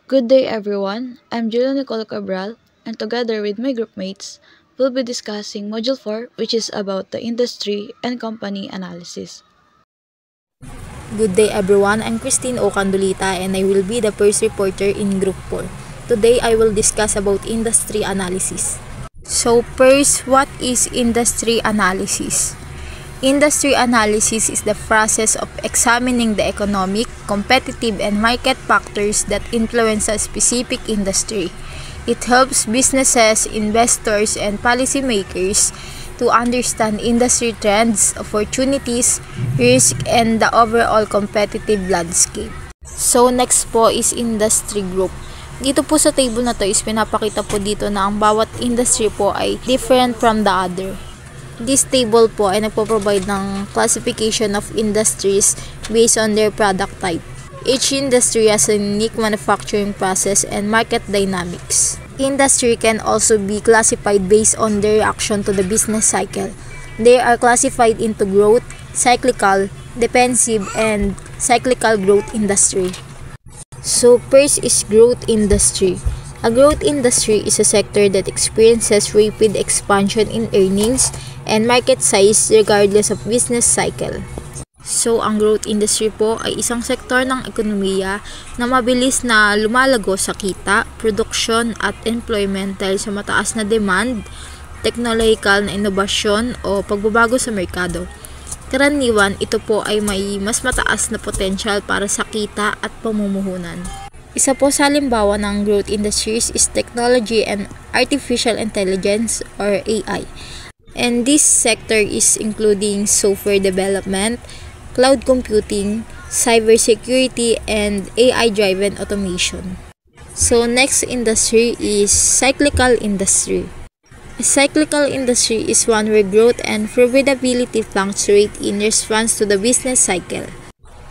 Good day, everyone. I'm Julia Nicole Cabral, and together with my group mates, we'll be discussing Module 4, which is about the industry and company analysis. Good day everyone, I'm Christine Ocandolita and I will be the first reporter in Group 4. Today I will discuss about industry analysis. So first, what is industry analysis? Industry analysis is the process of examining the economic, competitive, and market factors that influence a specific industry. It helps businesses, investors, and policymakers to understand industry trends, opportunities, risk, and the overall competitive landscape. So next po is industry group. Dito po sa table na to is pinapakita po dito na ang bawat industry po ay different from the other. This table po ay nagpo-provide ng classification of industries based on their product type. Each industry has a unique manufacturing process and market dynamics. Industry can also be classified based on their reaction to the business cycle. They are classified into growth, cyclical, defensive, and cyclical growth industry. So first is growth industry. A growth industry is a sector that experiences rapid expansion in earnings and market size regardless of business cycle. So, ang growth industry po ay isang sektor ng ekonomiya na mabilis na lumalago sa kita, produksyon at employment dahil sa mataas na demand, technological na inobasyon o pagbabago sa merkado. Karaniwan, ito po ay may mas mataas na potensyal para sa kita at pamumuhunan. Isa po sa halimbawa ng growth industries is technology and artificial intelligence or AI. And this sector is including software development, cloud computing, cybersecurity, and AI-driven automation. So next industry is cyclical industry. A cyclical industry is one where growth and profitability fluctuate in response to the business cycle.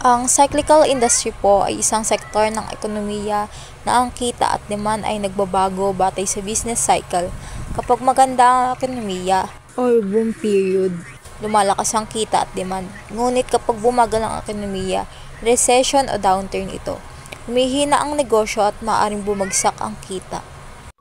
Ang cyclical industry po ay isang sektor ng ekonomiya na ang kita at demand ay nagbabago batay sa business cycle. Kapag maganda ang ekonomiya or boom period, lumalakas ang kita at demand. Ngunit kapag bumagal ang ekonomiya, recession o downturn ito, humihina ang negosyo at maaaring bumagsak ang kita.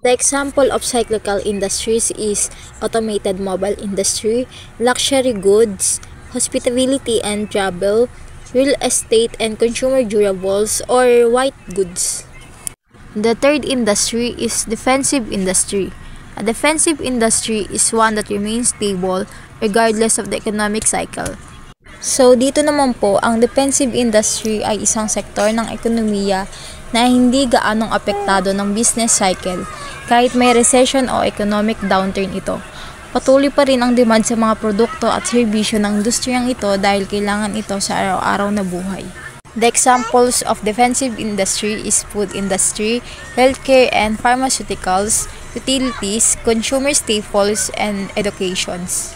The example of cyclical industries is automated mobile industry, luxury goods, hospitality and travel, real estate and consumer durables, or white goods. The third industry is defensive industry. A defensive industry is one that remains stable regardless of the economic cycle. So, dito naman po, ang defensive industry ay isang sektor ng ekonomiya na hindi gaanong apektado ng business cycle kahit may recession o economic downturn ito. Patuloy pa rin ang demand sa mga produkto at serbisyo ng industriyang ito dahil kailangan ito sa araw-araw na buhay. The examples of defensive industry is food industry, healthcare and pharmaceuticals, utilities, consumer staples, and educations.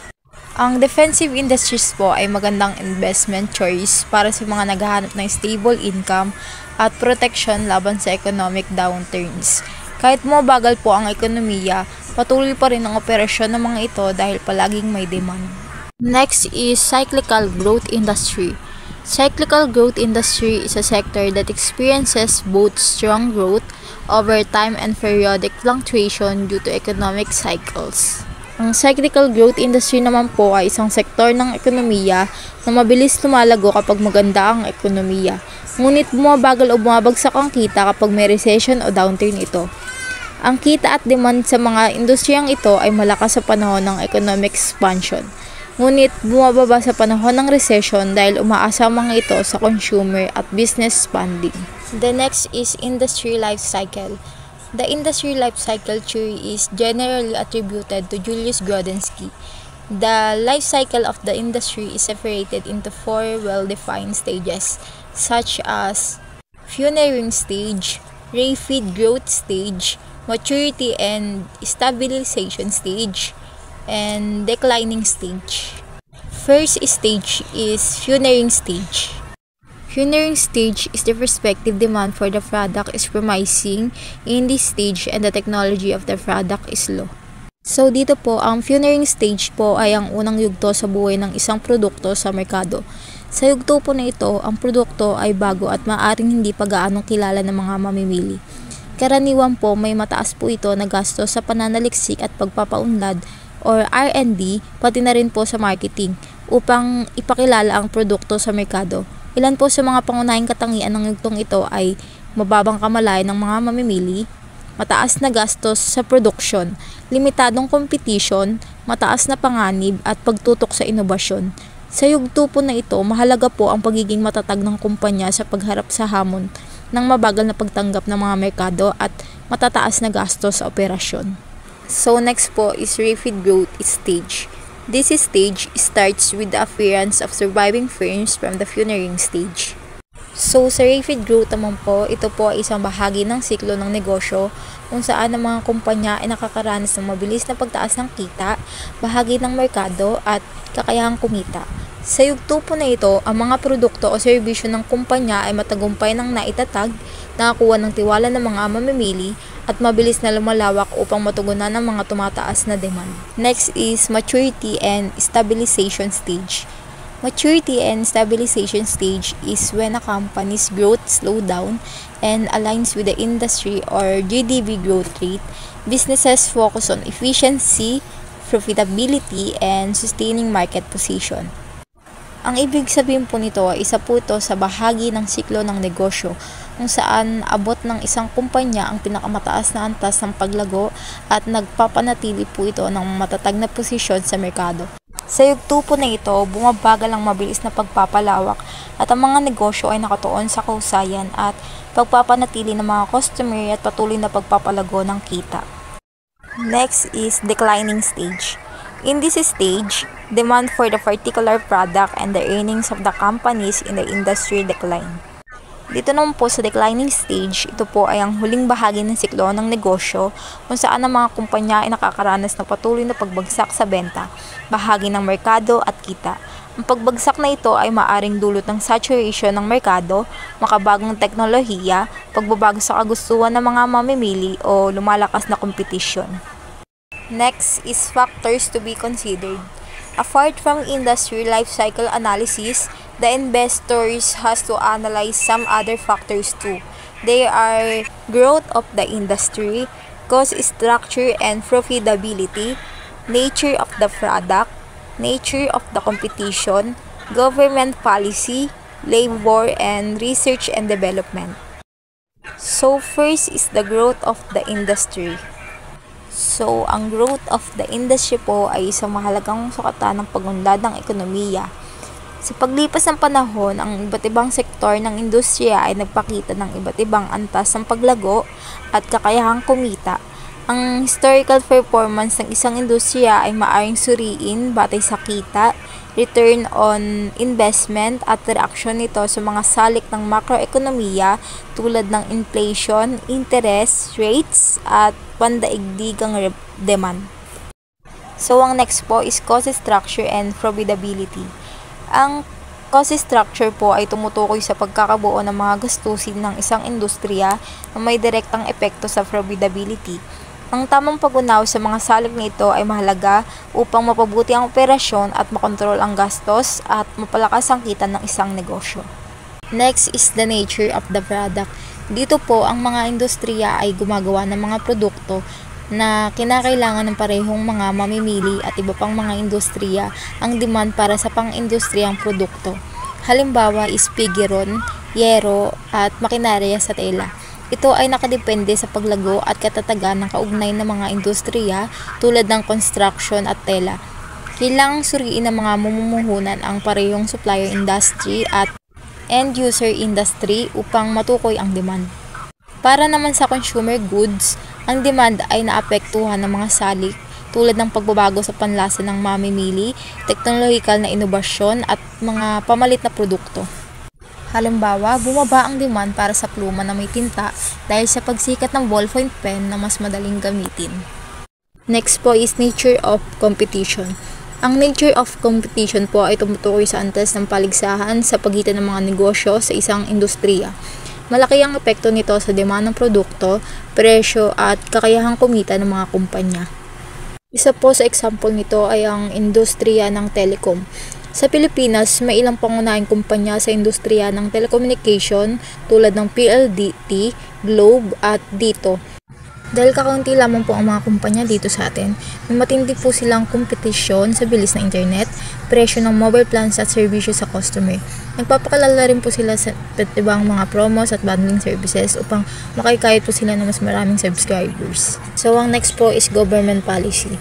Ang defensive industries po ay magandang investment choice para sa mga naghahanap ng stable income at protection laban sa economic downturns. Kahit mabagal po ang ekonomiya, patuloy pa rin ang operasyon ng mga ito dahil palaging may demand. Next is cyclical growth industry. Cyclical growth industry is a sector that experiences both strong growth over time and periodic fluctuation due to economic cycles. Ang cyclical growth industry naman po ay isang sektor ng ekonomiya na mabilis lumalago kapag maganda ang ekonomiya. Ngunit bumabagal o bumabagsak ang kita kapag may recession o downturn ito. Ang kita at demand sa mga industriyang ito ay malakas sa panahon ng economic expansion. Ngunit bumababa sa panahon ng recession dahil umaasa ang mga ito sa consumer at business spending. The next is industry life cycle. The industry life cycle theory is generally attributed to Julius Grodensky. The life cycle of the industry is separated into four well-defined stages, such as pioneering stage, rapid growth stage, maturity and stabilization stage, and declining stage. First stage is pioneering stage. Pioneering stage is the prospective demand for the product is promising in this stage and the technology of the product is low. So dito po, ang pioneering stage po ay ang unang yugto sa buhay ng isang produkto sa merkado. Sa yugto po na ito, ang produkto ay bago at maaaring hindi pa gaanong kilala ng mga mamimili. Karaniwan po may mataas po ito na gastos sa pananaliksik at pagpapaunlad or R&D, pati na rin po sa marketing upang ipakilala ang produkto sa merkado. Ilan po sa mga pangunahing katangian ng yugtong ito ay mababang kamalayan ng mga mamimili, mataas na gastos sa produksyon, limitadong competition, mataas na panganib at pagtutok sa inobasyon. Sa yugto po na ito, mahalaga po ang pagiging matatag ng kumpanya sa pagharap sa hamon ng mabagal na pagtanggap ng mga merkado at matataas na gastos sa operasyon. So next po is rapid growth stage. This stage starts with the appearance of surviving firms from the pioneering stage. So sa rapid growth naman po, ito po ay isang bahagi ng siklo ng negosyo kung saan ang mga kumpanya ay nakakaranas ng mabilis na pagtaas ng kita, bahagi ng merkado at kakayahang kumita. Sa yugto po na ito, ang mga produkto o serbisyo ng kumpanya ay matagumpay ng naitatag, nakakuha ng tiwala ng mga mamimili at mabilis na lumalawak upang matugunan ng mga tumataas na demand. Next is maturity and stabilization stage. Maturity and stabilization stage is when a company's growth slows down and aligns with the industry or GDP growth rate. Businesses focus on efficiency, profitability, and sustaining market position. Ang ibig sabihin po nito ay isa po ito sa bahagi ng siklo ng negosyo kung saan abot ng isang kumpanya ang pinakamataas na antas ng paglago at nagpapanatili po ito ng matatag na posisyon sa merkado. Sa yugto po na ito, bumabagal ang mabilis na pagpapalawak at ang mga negosyo ay nakatuon sa kahusayan at pagpapanatili ng mga customer at patuloy na pagpapalago ng kita. Next is declining stage. In this stage, demand for the particular product and the earnings of the companies in the industry decline. Dito naman po sa declining stage, ito po ay ang huling bahagi ng siklo ng negosyo kung saan ang mga kumpanya ay nakakaranas ng patuloy na pagbagsak sa benta, bahagi ng merkado at kita. Ang pagbagsak na ito ay maaring dulot ng saturation ng merkado, makabagong teknolohiya, pagbabago sa kagustuhan ng mga mamimili o lumalakas na kompetisyon. Next is factors to be considered. Apart from industry life cycle analysis, the investors has to analyze some other factors too. They are growth of the industry, cost structure and profitability, nature of the product, nature of the competition, government policy, labor, and research and development. So first is the growth of the industry. So, ang growth of the industry po ay isang mahalagang sukatan ng pagunlad ng ekonomiya. Sa paglipas ng panahon, ang iba't ibang sektor ng industriya ay nagpakita ng iba't ibang antas ng paglago at kakayahang kumita. Ang historical performance ng isang industriya ay maaaring suriin batay sa kita, return on investment at reaksyon nito sa mga salik ng makroekonomiya tulad ng inflation, interest rates at pandaigdigang demand. So ang next po is cost structure and profitability. Ang cost structure po ay tumutukoy sa pagkakabuo ng mga gastusin ng isang industriya na may direktang epekto sa profitability. Ang tamang pag-unaw sa mga salik nito ay mahalaga upang mapabuti ang operasyon at makontrol ang gastos at mapalakas ang kita ng isang negosyo. Next is the nature of the product. Dito po ang mga industriya ay gumagawa ng mga produkto na kinakailangan ng parehong mga mamimili at iba pang mga industriya ang demand para sa pang-industriyang produkto. Halimbawa is pigiron, yero at makinarya sa tela. Ito ay nakadepende sa paglago at katatagan ng kaugnay ng mga industriya tulad ng construction at tela. Kailangang suriin ng mga mamumuhunan ang parehong supplier industry at end-user industry upang matukoy ang demand. Para naman sa consumer goods, ang demand ay naapektuhan ng mga salik tulad ng pagbabago sa panlasa ng mamimili, teknolohikal na inobasyon at mga pamalit na produkto. Halimbawa, bumaba ang demand para sa pluma na may tinta dahil sa pagsikat ng ballpoint pen na mas madaling gamitin. Next po is nature of competition. Ang nature of competition po ay tumutukoy sa antas ng paligsahan sa pagitan ng mga negosyo sa isang industriya. Malaki ang epekto nito sa demand ng produkto, presyo at kakayahang kumita ng mga kumpanya. Isa po sa example nito ay ang industriya ng telecom. Sa Pilipinas, may ilang pangunahing kumpanya sa industriya ng telecommunication tulad ng PLDT, Globe at dito. Dahil kakaunti lamang po ang mga kumpanya dito sa atin, may matindi po silang kompetisyon sa bilis ng internet, presyo ng mobile plans at serbisyo sa customer. Nagpapakalala rin po sila sa ibang mga promos at bundling services upang makikayat po sila ng mas maraming subscribers. So ang next po is government policy.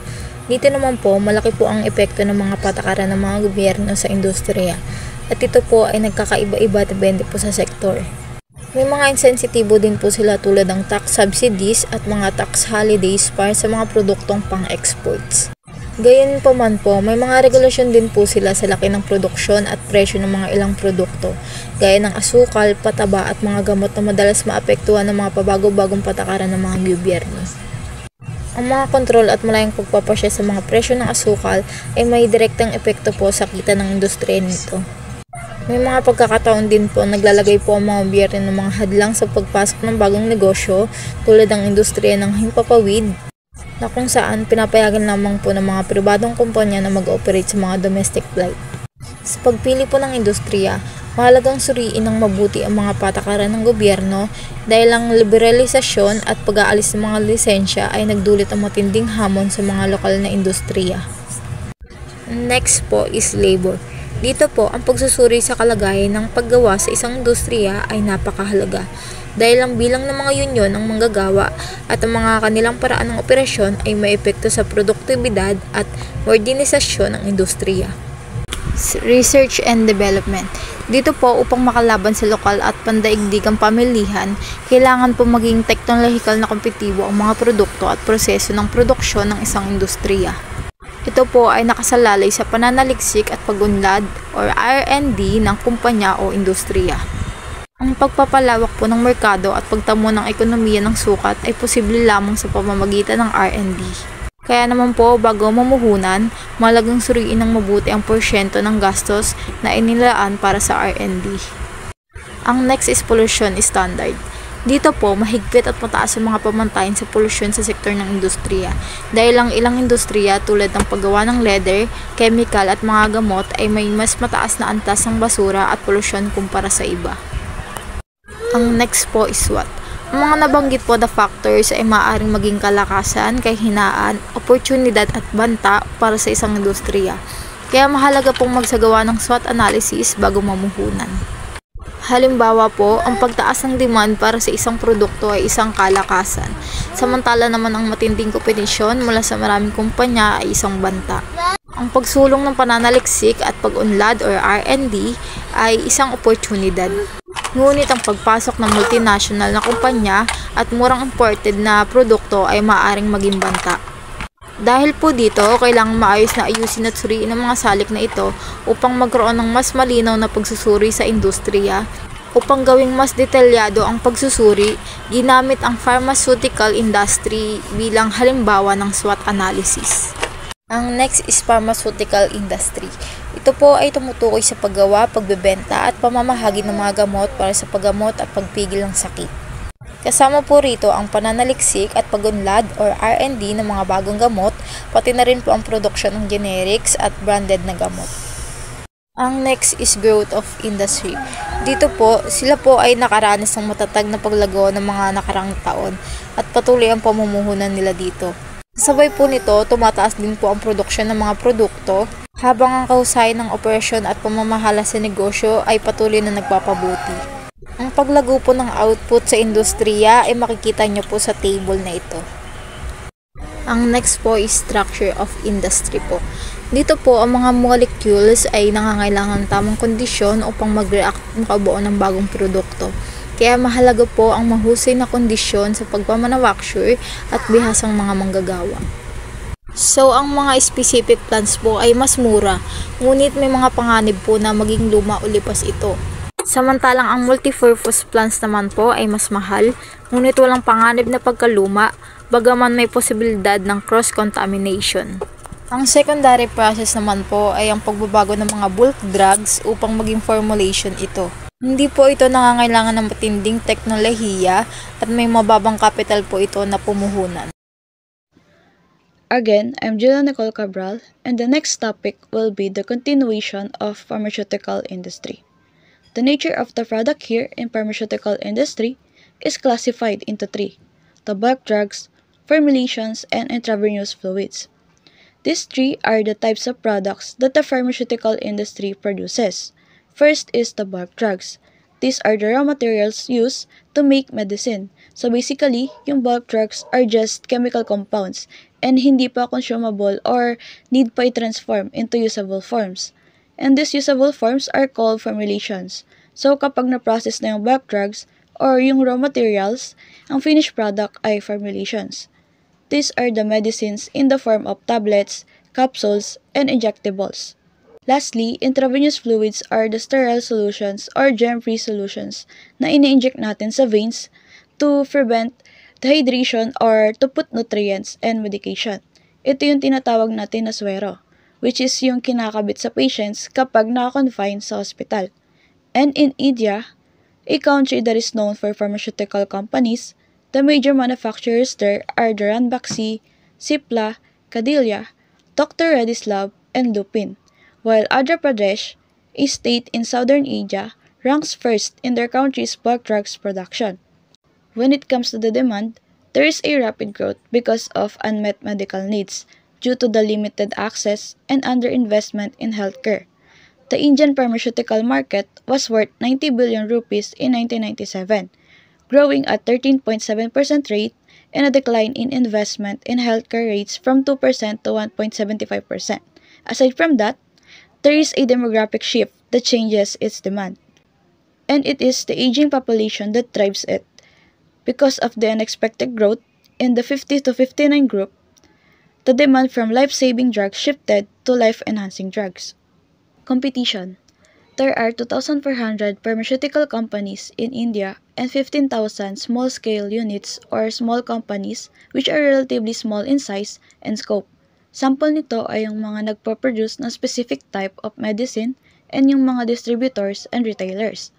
Dito naman po, malaki po ang epekto ng mga patakaran ng mga gobyerno sa industriya. At ito po ay nagkakaiba-iba depende po sa sektor. May mga insensitibo din po sila tulad ng tax subsidies at mga tax holidays para sa mga produktong pang-exports. Gayon pa man po, may mga regulasyon din po sila sa laki ng produksyon at presyo ng mga ilang produkto, gaya ng asukal, pataba at mga gamot na madalas maapektuhan ng mga pabago-bagong patakaran ng mga gobyerno. Ang mga kontrol at malayang pagpapasya sa mga presyo ng asukal ay may direktang epekto po sa kita ng industriya nito. May mga pagkakataon din po naglalagay po ang mga gobyerno ng mga hadlang sa pagpasok ng bagong negosyo tulad ng industriya ng himpapawid na kung saan pinapayagan lamang po ng mga pribadong kumpanya na mag-operate sa mga domestic flight. Sa pagpili po ng industriya, mahalagang suriin ng mabuti ang mga patakaran ng gobyerno dahil ang liberalisasyon at pag-aalis ng mga lisensya ay nagdulot ang matinding hamon sa mga lokal na industriya. Next po is labor. Dito po, ang pagsusuri sa kalagayan ng paggawa sa isang industriya ay napakahalaga dahil ang bilang ng mga yunyon ng manggagawa at ang mga kanilang paraan ng operasyon ay may epekto sa produktibidad at modernisasyon ng industriya. Research and development. Dito po, upang makalaban sa lokal at pandaigdigang pamilihan, kailangan po maging teknolohikal na kompetitibo ang mga produkto at proseso ng produksyon ng isang industriya. Ito po ay nakasalalay sa pananaliksik at pagunlad or R&D ng kumpanya o industriya. Ang pagpapalawak po ng merkado at pagtamo ng ekonomiya ng sukat ay posible lamang sa pamamagitan ng R&D. Kaya naman po, bago mamuhunan, mahalagang suriin ng mabuti ang porsyento ng gastos na inilaan para sa R&D. Ang next is pollution standard. Dito po, mahigpit at mataas ang mga pamantayan sa polusyon sa sektor ng industriya. Dahil ang ilang industriya tulad ng paggawa ng leather, chemical at mga gamot ay may mas mataas na antas ng basura at polusyon kumpara sa iba. Ang next po is SWOT. Ang mga nabanggit po na factors ay maaaring maging kalakasan, kahinaan, oportunidad at banta para sa isang industriya. Kaya mahalaga pong magsagawa ng SWOT analysis bago mamuhunan. Halimbawa po, ang pagtaas ng demand para sa isang produkto ay isang kalakasan, samantala naman ang matinding kompetisyon mula sa maraming kumpanya ay isang banta. Ang pagsulong ng pananaliksik at pag-unlad or R&D ay isang oportunidad. Ngunit ang pagpasok ng multinational na kumpanya at murang imported na produkto ay maaaring maging banta. Dahil po dito, kailangang maayos na ayusin at suriin ang mga salik na ito upang magkaroon ng mas malinaw na pagsusuri sa industriya. Upang gawing mas detalyado ang pagsusuri, ginamit ang pharmaceutical industry bilang halimbawa ng SWOT analysis. Ang next is pharmaceutical industry. Ito po ay tumutukoy sa paggawa, pagbebenta at pamamahagi ng mga gamot para sa paggamot at pagpigil ng sakit. Kasama po rito ang pananaliksik at pagunlad or R&D ng mga bagong gamot, pati na rin po ang produksyon ng generics at branded na gamot. Ang next is growth of industry. Dito po, sila po ay nakaranas ng matatag na paglago ng mga nakarang taon at patuloy ang pamumuhunan nila dito. Sabay po nito, tumataas din po ang produksyon ng mga produkto habang ang kahusayan ng operasyon at pamamahala sa negosyo ay patuloy na nagpapabuti. Ang paglago po ng output sa industriya ay makikita nyo po sa table na ito. Ang next po is structure of industry po. Dito po, ang mga molecules ay nangangailangan ng tamang kondisyon upang mag-react at makabuo ng bagong produkto. Kaya mahalaga po ang mahusay na kondisyon sa pagmamanufacture at bihasang mga manggagawa. So, ang mga specific plants po ay mas mura, ngunit may mga panganib po na maging luma o lipas ito. Samantalang ang multipurpose plants naman po ay mas mahal, ngunit walang panganib na pagkaluma, bagaman may posibilidad ng cross-contamination. Ang secondary process naman po ay ang pagbabago ng mga bulk drugs upang maging formulation ito. Hindi po ito nangangailangan ng matinding teknolohiya at may mababang kapital po ito na pumuhunan. Again, I'm Julia Nicole Cabral, and the next topic will be the continuation of pharmaceutical industry. The nature of the product here in pharmaceutical industry is classified into three: the bulk drugs, formulations, and intravenous fluids. These three are the types of products that the pharmaceutical industry produces. First is the bulk drugs. These are the raw materials used to make medicine. So basically, yung bulk drugs are just chemical compounds and hindi pa consumable or need pa i-transform into usable forms. And these usable forms are called formulations. So kapag na-process na yung bulk drugs or yung raw materials, ang finished product ay formulations. These are the medicines in the form of tablets, capsules, and injectables. Lastly, intravenous fluids are the sterile solutions or germ-free solutions na ini-inject natin sa veins to prevent dehydration or to put nutrients and medication. Ito yung tinatawag natin na suero, which is yung kinakabit sa patients kapag naka-confine sa hospital. And in India, a country that is known for pharmaceutical companies, the major manufacturers there are the Ranbaxy, Cipla, Cadila, Dr. Reddy's Lab, and Lupin, while Andhra Pradesh, a state in southern India, ranks first in their country's bulk drugs production. When it comes to the demand, there is a rapid growth because of unmet medical needs due to the limited access and underinvestment in healthcare. The Indian pharmaceutical market was worth 90 billion rupees in 1997, growing at 13.7% rate and a decline in investment in healthcare rates from 2% to 1.75%. Aside from that, there is a demographic shift that changes its demand. And it is the aging population that drives it. Because of the unexpected growth in the 50 to 59 group, the demand from life-saving drugs shifted to life-enhancing drugs. Competition. There are 2,400 pharmaceutical companies in India and 15,000 small-scale units or small companies which are relatively small in size and scope. Sample nito ay yung mga nagpo-produce ng specific type of medicine and yung mga distributors and retailers.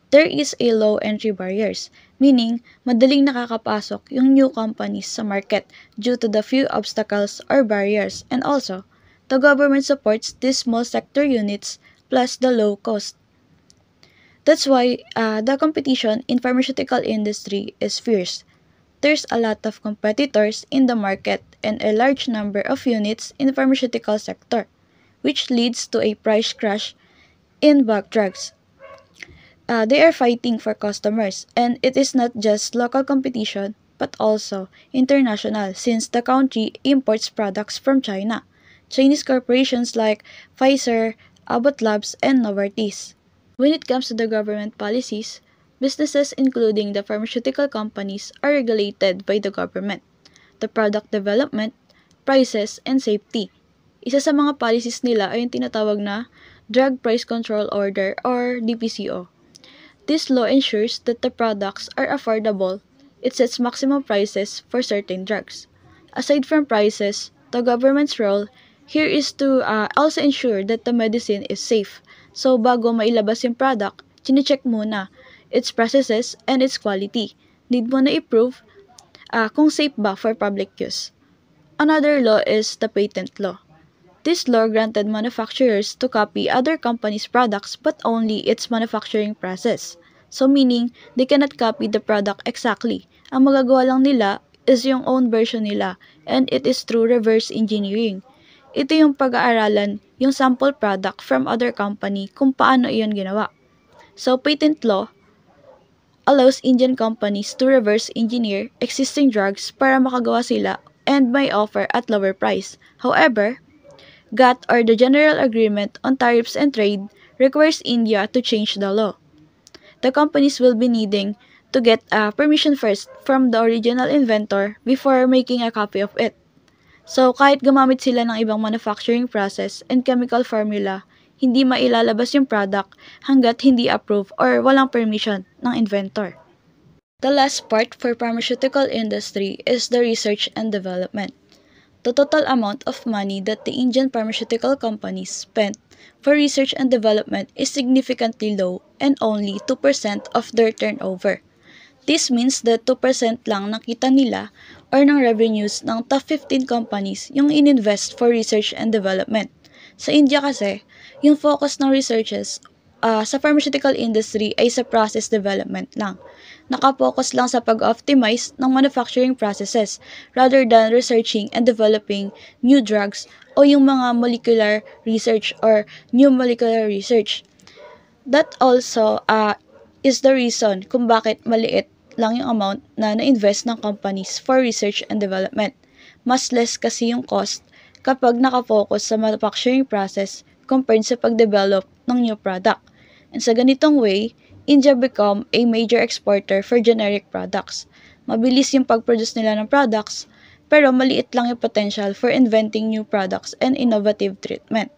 There is a low entry barriers, meaning madaling nakakapasok yung new companies sa market due to the few obstacles or barriers, and also, the government supports these small sector units plus the low cost. That's why the competition in pharmaceutical industry is fierce. There's a lot of competitors in the market and a large number of units in the pharmaceutical sector, which leads to a price crash in bulk drugs. They are fighting for customers, and it is not just local competition but also international since the country imports products from China. Chinese corporations like Pfizer, Abbott Labs, and Novartis. When it comes to the government policies, businesses including the pharmaceutical companies are regulated by the government. The product development, prices, and safety. Isa sa mga policies nila ay yung tinatawag na Drug Price Control Order or DPCO. This law ensures that the products are affordable. It sets maximum prices for certain drugs. Aside from prices, the government's role here is to also ensure that the medicine is safe. So bago mailabas yung product, chine-check muna its processes and its quality. Need mo na i-prove kung safe ba for public use. Another law is the patent law. This law granted manufacturers to copy other companies' products but only its manufacturing process. So meaning, they cannot copy the product exactly. Ang magagawa lang nila is yung own version nila, and it is through reverse engineering. Ito yung pag-aaralan yung sample product from other company kung paano iyon ginawa. So patent law allows Indian companies to reverse engineer existing drugs para makagawa sila and may offer at lower price. However, GATT or the General Agreement on Tariffs and Trade requires India to change the law. The companies will be needing to get permission first from the original inventor before making a copy of it. So kahit gumamit sila ng ibang manufacturing process and chemical formula, hindi mailalabas yung product hanggat hindi approve or walang permission ng inventor. The last part for pharmaceutical industry is the research and development. The total amount of money that the Indian pharmaceutical companies spent for research and development is significantly low and only 2% of their turnover. This means that 2% lang nakita nila or ng revenues ng top 15 companies yung ininvest for research and development. Sa India kasi, yung focus ng researches sa pharmaceutical industry ay sa process development lang. nakapokus lang sa pag-optimize ng manufacturing processes rather than researching and developing new drugs o yung mga molecular research or new molecular research. That also is the reason kung bakit maliit lang yung amount na na-invest ng companies for research and development. Mas less kasi yung cost kapag nakafocus sa manufacturing process compared sa pag-develop ng new product. And sa ganitong way, India become a major exporter for generic products. Mabilis yung pag-produce nila ng products, pero maliit lang yung potential for inventing new products and innovative treatment.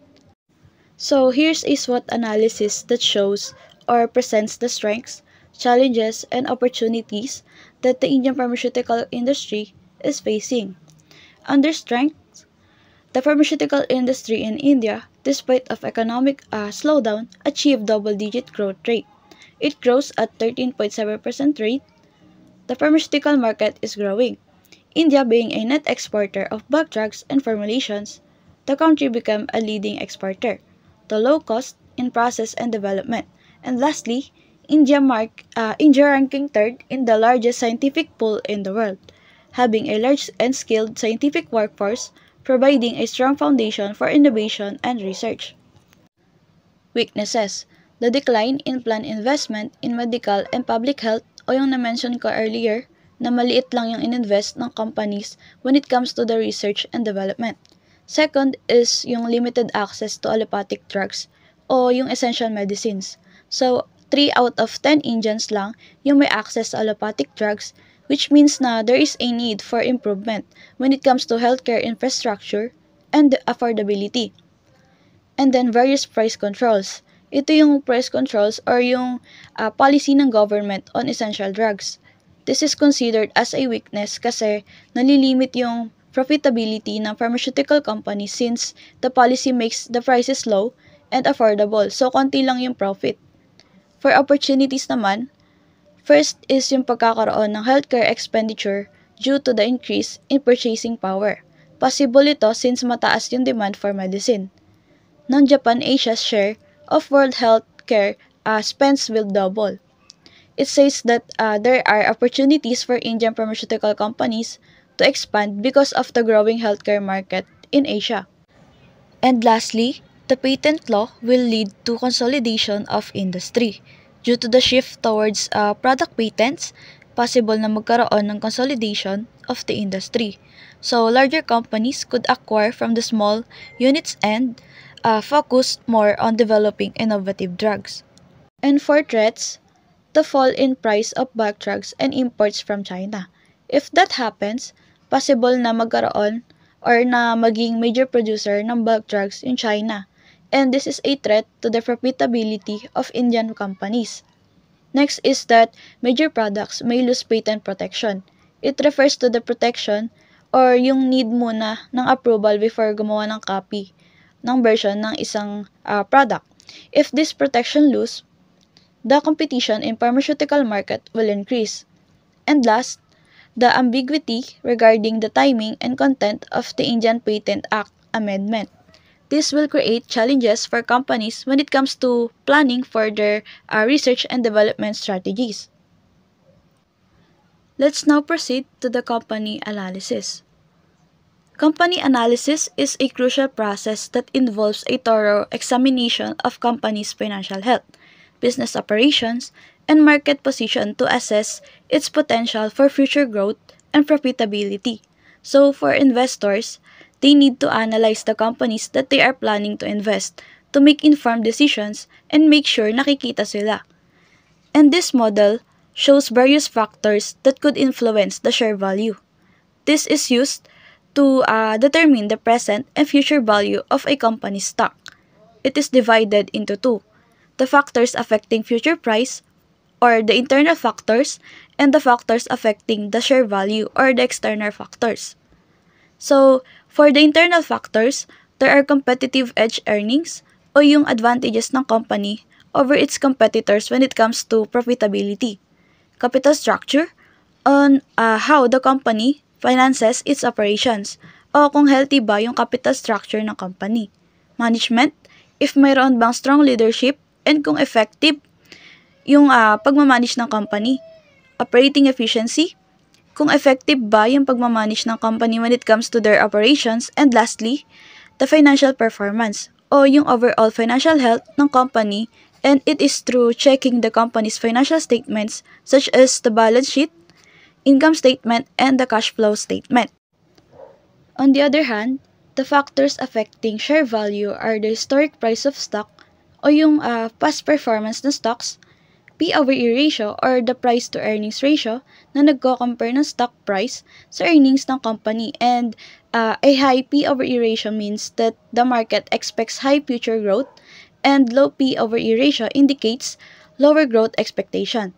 So here's a SWOT analysis that shows or presents the strengths, challenges, and opportunities that the Indian pharmaceutical industry is facing. Under strengths, the pharmaceutical industry in India, despite of economic slowdown, achieved double-digit growth rate. It grows at 13.7% rate. The pharmaceutical market is growing. India being a net exporter of bulk drugs and formulations, the country became a leading exporter. The low cost in process and development. And lastly, India ranking third in the largest scientific pool in the world, having a large and skilled scientific workforce, providing a strong foundation for innovation and research. Weaknesses: the decline in planned investment in medical and public health o yung na-mention ko earlier na maliit lang yung ininvest ng companies when it comes to the research and development. Second is yung limited access to allopathic drugs o yung essential medicines. So, 3 out of 10 Indians lang yung may access to allopathic drugs, which means na there is a need for improvement when it comes to healthcare infrastructure and affordability. And then various price controls. Ito yung price controls or yung policy ng government on essential drugs. This is considered as a weakness kasi nalilimit yung profitability ng pharmaceutical companies since the policy makes the prices low and affordable. So, konti lang yung profit. For opportunities naman, first is yung pagkakaroon ng healthcare expenditure due to the increase in purchasing power. Possible ito since mataas yung demand for medicine. Non-Japan Asia's share of world healthcare spends will double. It says that there are opportunities for Indian pharmaceutical companies to expand because of the growing healthcare market in Asia. And lastly, the patent law will lead to consolidation of industry. Due to the shift towards product patents, possible na magkaroon ng consolidation of the industry. So, larger companies could acquire from the small units and focus more on developing innovative drugs. And for threats, the fall in price of bulk drugs and imports from China. If that happens, possible na magkaroon or na maging major producer ng bulk drugs in China. And this is a threat to the profitability of Indian companies. Next is that major products may lose patent protection. It refers to the protection or yung need muna ng approval before gumawa ng copy ng version ng isang product. If this protection lose, the competition in pharmaceutical market will increase. And last, the ambiguity regarding the timing and content of the Indian Patent Act amendment. This will create challenges for companies when it comes to planning for their research and development strategies. Let's now proceed to the company analysis. Company analysis is a crucial process that involves a thorough examination of company's financial health, business operations, and market position to assess its potential for future growth and profitability. So, for investors, they need to analyze the companies that they are planning to invest to make informed decisions and make sure nakikita sila. And this model shows various factors that could influence the share value. This is used to determine the present and future value of a company's stock. It is divided into two: the factors affecting future price or the internal factors and the factors affecting the share value or the external factors. So, for the internal factors, there are competitive edge earnings o yung advantages ng company over its competitors when it comes to profitability. Capital structure on how the company finances its operations o kung healthy ba yung capital structure ng company. Management, if mayroon bang strong leadership and kung effective yung pagmamanage ng company. operating efficiency, kung effective ba yung pagmamanage ng company when it comes to their operations, and lastly, the financial performance o yung overall financial health ng company, and it is through checking the company's financial statements such as the balance sheet, income statement, and the cash flow statement. On the other hand, the factors affecting share value are the historic price of stock o yung past performance ng stocks, P/E ratio or the price to earnings ratio na nagko-compare ng stock price sa earnings ng company, and a high P/E ratio means that the market expects high future growth and low P/E ratio indicates lower growth expectation.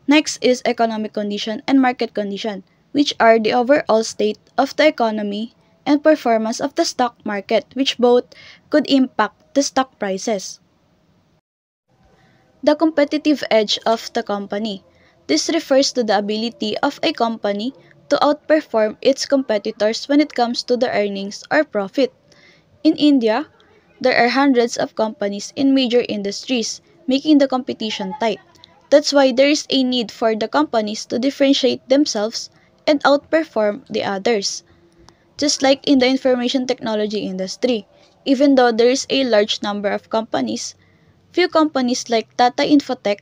Next is economic condition and market condition, which are the overall state of the economy and performance of the stock market, which both could impact the stock prices. The competitive edge of the company. This refers to the ability of a company to outperform its competitors when it comes to the earnings or profit. In India, there are hundreds of companies in major industries, making the competition tight. That's why there is a need for the companies to differentiate themselves and outperform the others. Just like in the information technology industry, even though there is a large number of companies, few companies like Tata Infotech,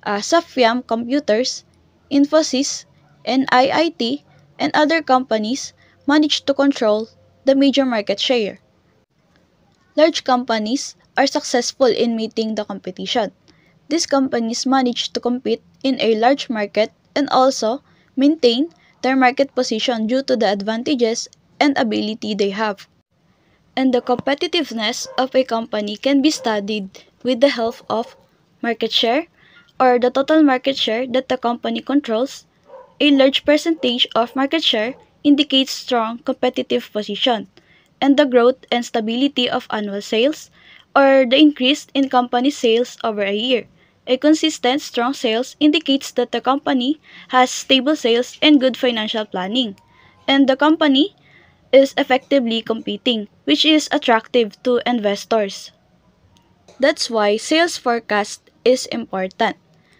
Safyam Computers, Infosys, and IIT, and other companies manage to control the major market share. Large companies are successful in meeting the competition. These companies manage to compete in a large market and also maintain their market position due to the advantages and ability they have. And the competitiveness of a company can be studied with the help of market share or the total market share that the company controls. A large percentage of market share indicates strong competitive position, and the growth and stability of annual sales or the increase in company sales over a year. A consistent strong sales indicates that the company has stable sales and good financial planning, and the company is effectively competing, which is attractive to investors. That's why sales forecast is important.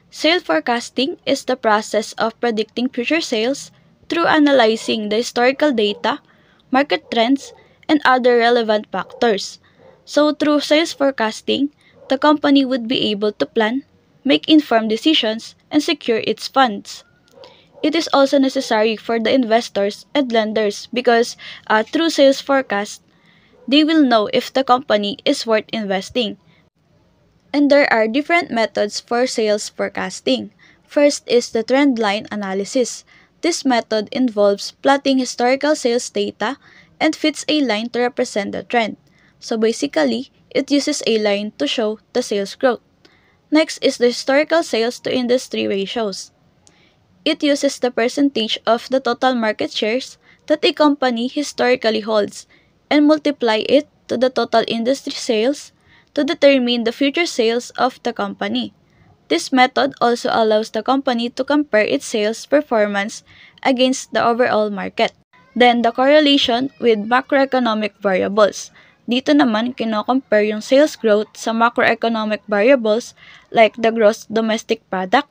Sales forecasting is the process of predicting future sales through analyzing the historical data, market trends, and other relevant factors. So through sales forecasting, the company would be able to plan, make informed decisions, and secure its funds. It is also necessary for the investors and lenders because through sales forecast, they will know if the company is worth investing. And there are different methods for sales forecasting. First is the trend line analysis. This method involves plotting historical sales data and fits a line to represent the trend. So basically, it uses a line to show the sales growth. Next is the historical sales to industry ratios. It uses the percentage of the total market shares that a company historically holds and multiply it to the total industry sales to determine the future sales of the company. This method also allows the company to compare its sales performance against the overall market. Then, the correlation with macroeconomic variables. Dito naman, kino-compare yung sales growth sa macroeconomic variables like the gross domestic product,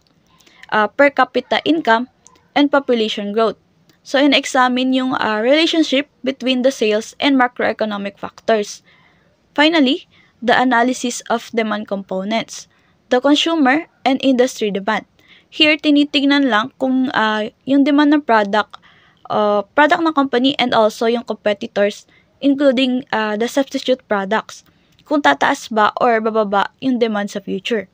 per capita income, and population growth. So, in-examine yung relationship between the sales and macroeconomic factors. Finally, the analysis of demand components, the consumer and industry demand. Here, tinitingnan lang kung yung demand ng product ng company and also yung competitors, including the substitute products, kung tataas ba or bababa yung demand sa future.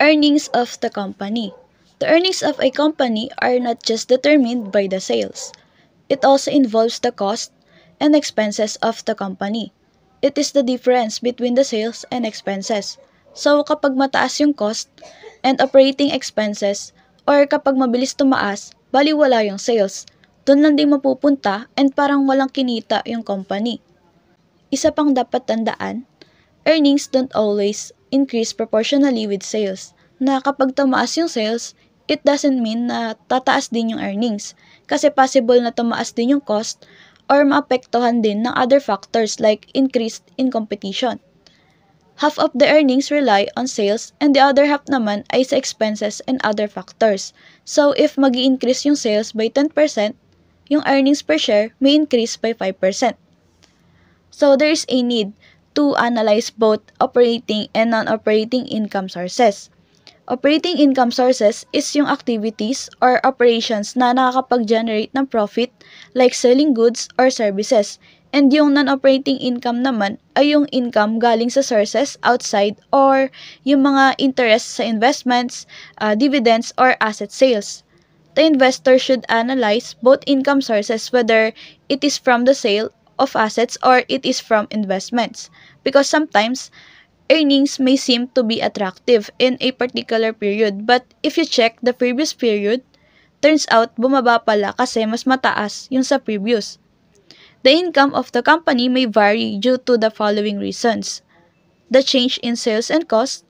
Earnings of the company. The earnings of a company are not just determined by the sales. It also involves the cost and expenses of the company. It is the difference between the sales and expenses. So, kapag mataas yung cost and operating expenses, or kapag mabilis tumaas, baliwala yung sales, doon lang din mapupunta and parang walang kinita yung company. Isa pang dapat tandaan, earnings don't always increase proportionally with sales. Na kapag tumaas yung sales, it doesn't mean na tataas din yung earnings. Kasi possible na tumaas din yung cost or maapektuhan din ng other factors like increase in competition. Half of the earnings rely on sales and the other half naman ay sa expenses and other factors. So if mag-i-increase yung sales by 10%, yung earnings per share may increase by 5%. So there is a need to analyze both operating and non-operating income sources. Operating income sources is yung activities or operations na nakakapag-generate ng profit like selling goods or services. And yung non-operating income naman ay yung income galing sa sources outside or yung mga interest sa investments, dividends, or asset sales. The investor should analyze both income sources whether it is from the sale of assets or it is from investments. Because sometimes, earnings may seem to be attractive in a particular period but if you check the previous period, turns out bumaba pala kasi mas mataas yung sa previous. The income of the company may vary due to the following reasons. The change in sales and cost,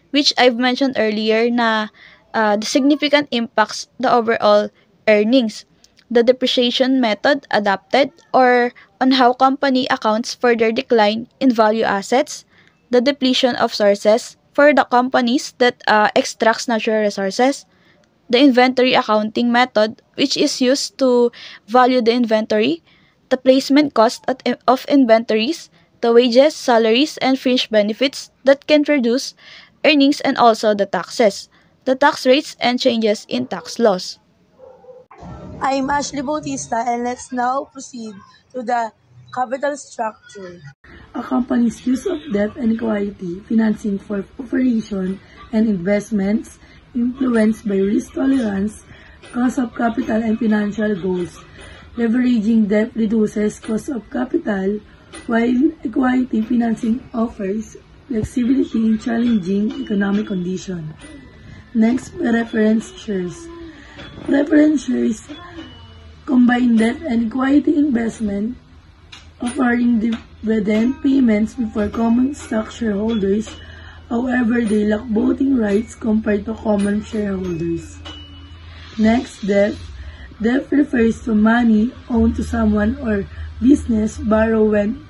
which I've mentioned earlier na the significant impacts the overall earnings. The depreciation method adopted or on how company accounts for their decline in value assets. The depletion of sources for the companies that extracts natural resources. The inventory accounting method, which is used to value the inventory. The placement cost of inventories, the wages, salaries, and fringe benefits that can reduce earnings and also the taxes, the tax rates, and changes in tax laws. I'm Ashley Bautista and let's now proceed to the capital structure. A company's use of debt and equity financing for operation and investments influenced by risk tolerance, cost of capital, and financial goals. Leveraging debt reduces cost of capital, while equity financing offers flexibility in challenging economic conditions. Next, preference shares. Preference shares combine debt and equity investment, offering dividend payments before common stock shareholders. However, they lack voting rights compared to common shareholders. Next, debt. Debt refers to money owed to someone or business borrowed when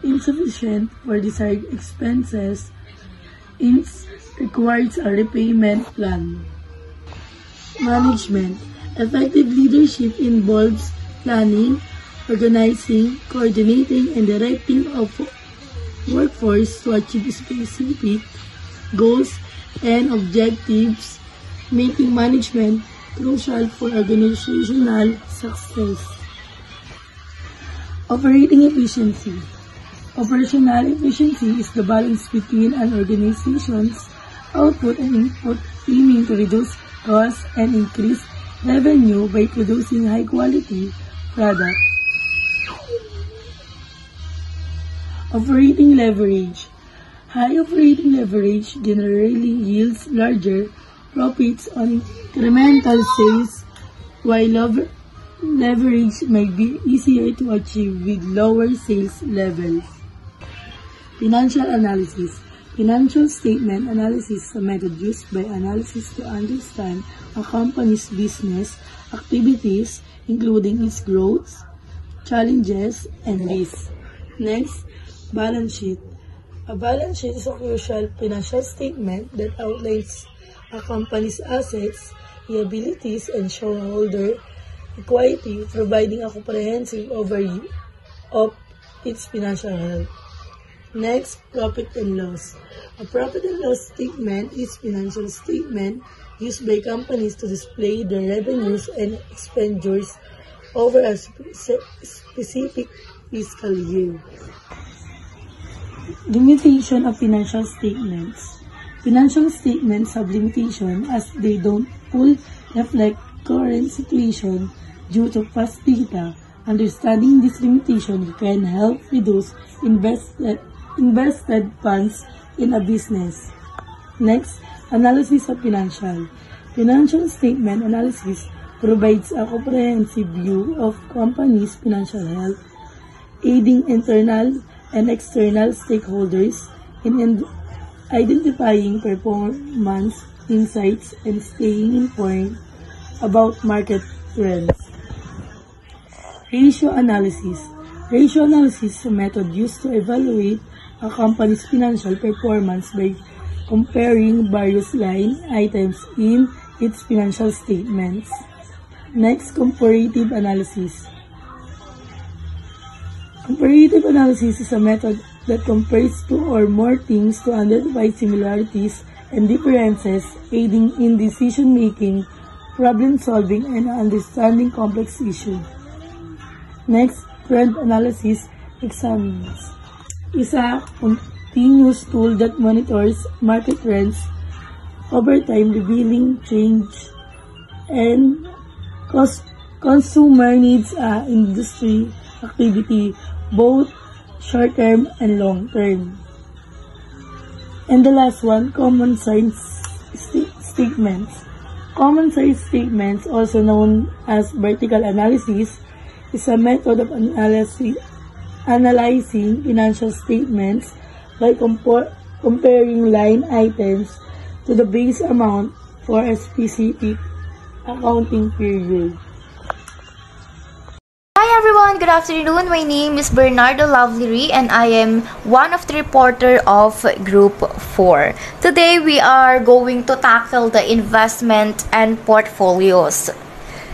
insufficient for desired expenses. It requires a repayment plan. Management. Effective leadership involves planning, organizing, coordinating, and directing of workforce to achieve specific goals and objectives, making management crucial for organizational success. Operating efficiency. Operational efficiency is the balance between an organization's output and input, aiming to reduce costs and increase revenue by producing high-quality products. Operating leverage. High operating leverage generally yields larger profits on incremental sales, while leverage may be easier to achieve with lower sales levels. Financial analysis. Financial statement analysis is a method used by analysts to understand a company's business activities, including its growth, challenges, and risks. Next, balance sheet. A balance sheet is a crucial financial statement that outlines a company's assets, liabilities, and shareholder equity, providing a comprehensive overview of its financial health. Next, profit and loss. A profit and loss statement is a financial statement used by companies to display their revenues and expenditures over a specific fiscal year. Limitation of financial statements. Financial statements have limitation as they don't fully reflect current situation due to past data. Understanding this limitation can help reduce invested funds in a business. Next, analysis of financial. Financial statement analysis provides a comprehensive view of company's financial health, aiding internal and external stakeholders in identifying performance insights and staying informed about market trends. Ratio analysis. Ratio analysis is a method used to evaluate a company's financial performance by comparing various line items in its financial statements. Next, comparative analysis. Comparative analysis is a method that compares two or more things to identify similarities and differences, aiding in decision-making, problem-solving, and understanding complex issues. Next, trend analysis examines is a continuous tool that monitors market trends over time, revealing change and consumer needs, industry activity, both short-term and long-term. And the last one, common sense statements. Common sense statements, also known as vertical analysis, is a method of analyzing financial statements by comparing line items to the base amount for a specific accounting period. Hi everyone, good afternoon. My name is Bernardo Lovely and I am one of the reporter of Group 4. Today we are going to tackle the investment and portfolios.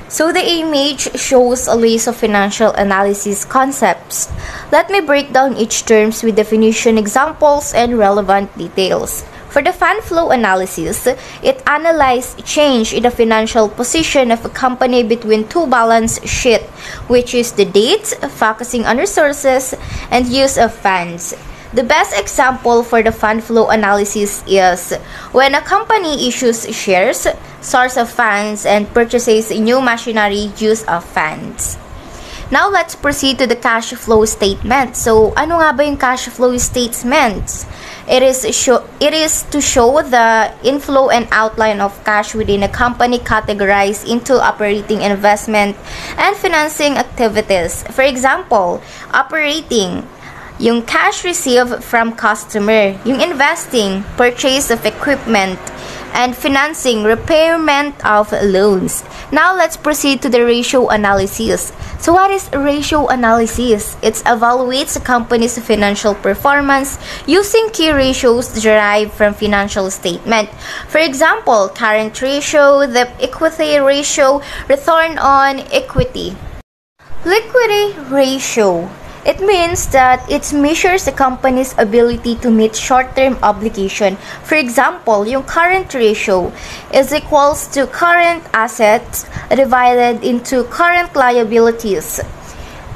So the image shows a list of financial analysis concepts. Let me break down each terms with definition, examples, and relevant details. For the fund flow analysis, it analyzes change in the financial position of a company between two balance sheets, which is the dates, focusing on resources, and use of funds. The best example for the fund flow analysis is when a company issues shares, source of funds, and purchases new machinery, use of funds. Now let's proceed to the cash flow statement. So, ano nga ba yung cash flow statements? It is to show the inflow and outline of cash within a company categorized into operating, investment, and financing activities. For example, operating, yung cash received from customer, yung investing, purchase of equipment, and financing, repayment of loans. Now let's proceed to the ratio analysis. So what is ratio analysis? It evaluates a company's financial performance using key ratios derived from financial statement. For example, current ratio, the equity ratio, return on equity. Liquidity ratio. It means that it measures the company's ability to meet short-term obligation. For example, yung current ratio is equals to current assets divided into current liabilities.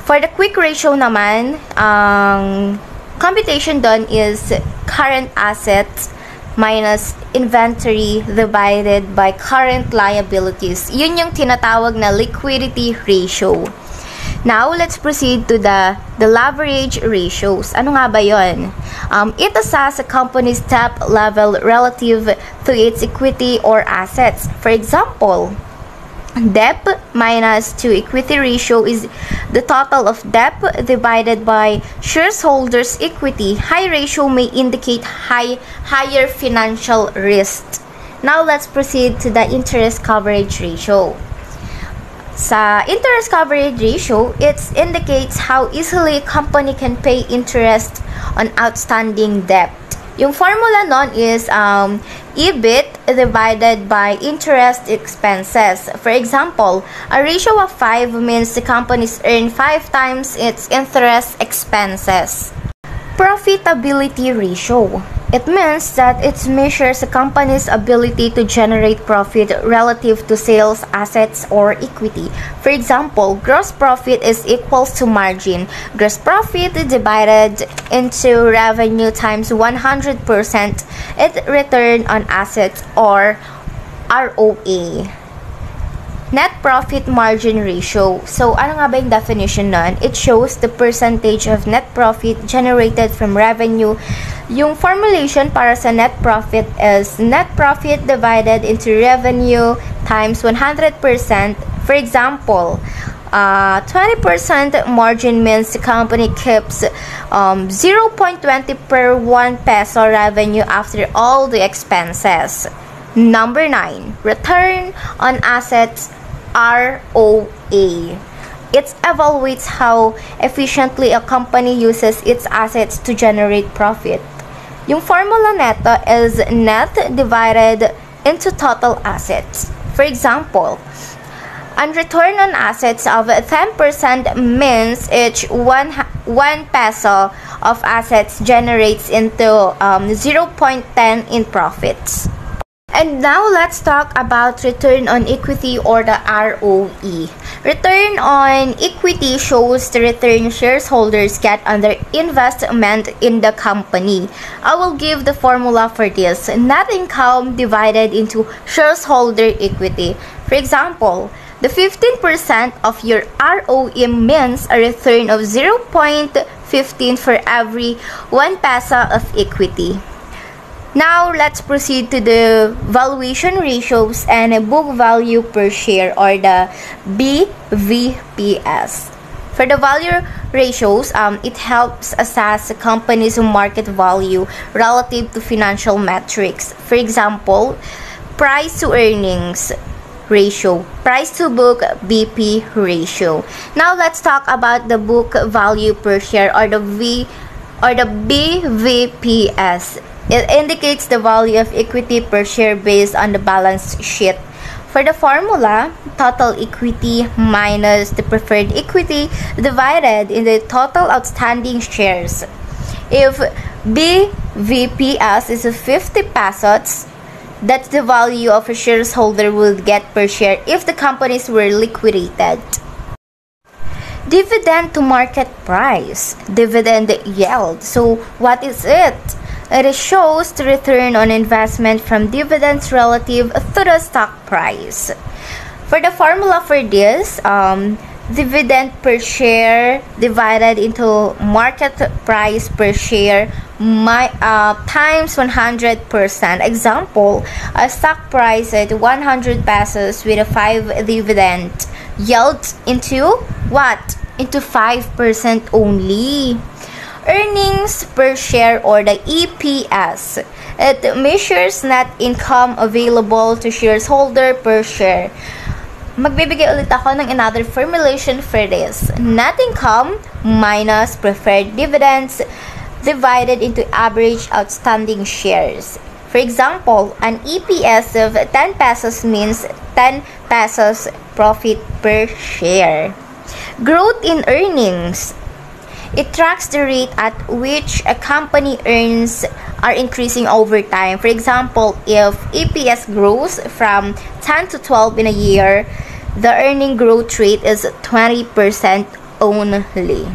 For the quick ratio naman, ang computation done is current assets minus inventory divided by current liabilities. Yun yung tinatawag na liquidity ratio. Now, let's proceed to the leverage ratios. Ano nga ba yun? It assesses a company's debt level relative to its equity or assets. For example, debt minus to equity ratio is the total of debt divided by shareholders' equity. High ratio may indicate higher financial risk. Now, let's proceed to the interest coverage ratio. Sa interest coverage ratio, it indicates how easily a company can pay interest on outstanding debt. Yung formula nun is EBIT divided by interest expenses. For example, a ratio of 5 means the companies earn 5 times its interest expenses. Profitability ratio. It means that it measures a company's ability to generate profit relative to sales, assets, or equity. For example, gross profit is equals to margin. Gross profit divided into revenue times 100% its return on assets, or ROA. Net profit margin ratio. So, ano nga ba yung definition nun? It shows the percentage of net profit generated from revenue. Yung formulation para sa net profit is net profit divided into revenue times 100%. For example, 20% margin means the company keeps 0.20 per 1 peso revenue after all the expenses. Number 9, return on assets, ROA. It evaluates how efficiently a company uses its assets to generate profit. Yung formula neto is net divided into total assets. For example, a return on assets of 10% means each 1 peso of assets generates into 0.10 in profits. And now let's talk about return on equity, or the ROE. Return on equity shows the return shareholders get on their investment in the company. I will give the formula for this. Net income divided into shareholder equity. For example, the 15% of your ROE means a return of 0.15 for every 1 peso of equity. Now, let's proceed to the valuation ratios and book value per share, or the BVPS. For the value ratios, it helps assess a company's market value relative to financial metrics. For example, price to earnings ratio, price to book BP ratio. Now, let's talk about the book value per share, or the BVPS. It indicates the value of equity per share based on the balance sheet. For the formula, total equity minus the preferred equity divided in the total outstanding shares. If BVPS is 50 pesos, that's the value of a shareholder would get per share if the companies were liquidated. Dividend to market price, dividend yield. So what is it? It shows the return on investment from dividends relative to the stock price. For the formula for this, dividend per share divided into market price per share times 100%. Example, a stock price at 100 pesos with a 5 dividend yields into what? Into 5% only. Earnings per share, or the EPS. It measures net income available to shareholder per share. Magbibigay ulit ako ng another formulation for this. Net income minus preferred dividends divided into average outstanding shares. For example, an EPS of 10 pesos means 10 pesos profit per share. Growth in earnings. It tracks the rate at which a company earns are increasing over time. For example, if EPS grows from 10 to 12 in a year, the earning growth rate is 20% only.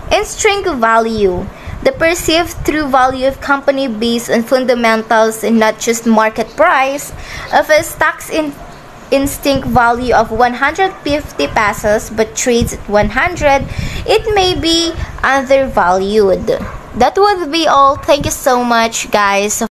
Intrinsic value. The perceived true value of company based on fundamentals and not just market price. If a stock's instinct value of 150 pesos but trades at 100, it may be undervalued. That would be all. Thank you so much, guys.